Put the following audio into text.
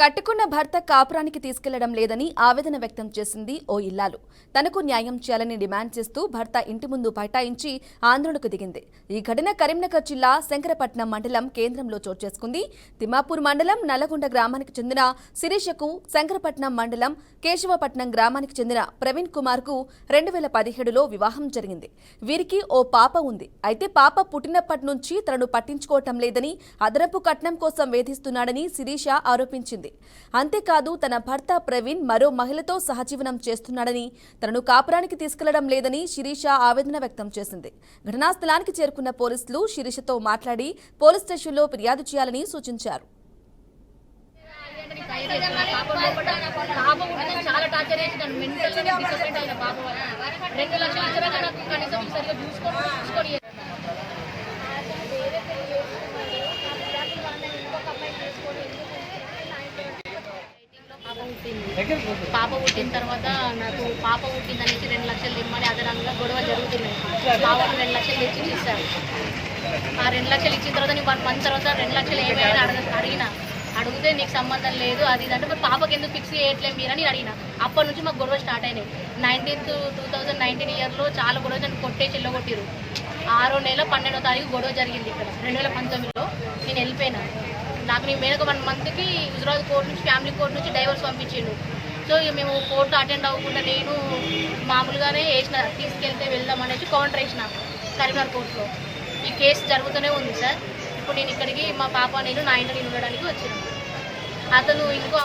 కట్టుకున్న భర్త కాపురానికి తీసుకెళ్లడం లేదని ఆవేదన వ్యక్తం చేసింది ఓ ఇల్లాలు. తనకు న్యాయం చేయాలని డిమాండ్ చేస్తూ భర్త ఇంటి ముందు బైఠాయించి ఆందోళనకు దిగింది. ఈ ఘటన కరీంనగర్ జిల్లా శంకరపట్నం మండలం కేంద్రంలో చోటు చేసుకుంది. తిమ్మాపూర్ మండలం నల్లగొండ గ్రామానికి చెందిన శిరీషకు, శంకరపట్నం మండలం కేశవపట్నం గ్రామానికి చెందిన ప్రవీణ్ కుమార్ కు 2017లో వివాహం జరిగింది. వీరికి ఓ పాప ఉంది. అయితే పాప పుట్టినప్పటి నుంచి తనను పట్టించుకోవటం లేదని, అదనపు కట్నం కోసం వేధిస్తున్నాడని శిరీష ఆరోపించింది. అంతేకాదు తన భర్త ప్రవీణ్ మరో మహిళతో సహజీవనం చేస్తున్నాడని, తనను కాపురానికి తీసుకెళ్లడం లేదని శిరీష ఆవేదన వ్యక్తం చేసింది. ఘటనా స్థలానికి చేరుకున్న పోలీసులు శిరీషతో మాట్లాడి పోలీస్ స్టేషన్లో ఫిర్యాదు చేయాలని సూచించారు. చాలా టార్చర్ చేసినాను. మెంటల్ గా డిసప్పాయింట్ అయిన పాప వల్ల 2 లక్షలు ఇచ్చినా నాకు కనీసం సరిగ్గా చూసుకొని పాప పుట్టిన తర్వాత నాకు పాప పుట్టిందనేసి 2 లక్షలు ఇమ్మని అదనంగా గొడవలు జరుగుతున్నాయి. పాప 2 లక్షలు తెచ్చి ఇస్తాడు. ఆ 2 లక్షలు ఇచ్చిన తర్వాత నేను 1 మంత్ తర్వాత 2 లక్షలు ఏమైనా అడిగితే నీకు సంబంధం లేదు అది అంటే మరి పాపకి ఎందుకు ఫిక్స్ చేయట్లేదు మీరని అడిగిన. అప్పటి నుంచి మాకు గొడవ స్టార్ట్ అయినాయి. 2019 ఇయర్లో చాలా గొడవ నన్ను కొట్టేసి వెళ్ళగొట్టిరు. 6వ నెల 12వ తారీఖు గొడవ జరిగింది ఇక్కడ 2019లో. నేను వెళ్ళిపోయినా. నాకు నీ మీద 1 మంత్కి హుజరాబాద్ కోర్టు నుంచి, ఫ్యామిలీ కోర్టు నుంచి డైవర్స్ పంపించిండు. సో ఇక మేము కోర్టు అటెండ్ అవ్వకుండా నేను మామూలుగానే వేసిన, తీసుకెళ్తే వెళ్దాం అనేసి కౌంటర్ వేసిన కరీంనగర్ కోర్టులో. ఈ కేసు జరుగుతూనే ఉంది సార్. ఇప్పుడు నేను ఇక్కడికి మా పాప నేను నా ఇంటిని ఉండడానికి వచ్చినాను. అతను ఇంకో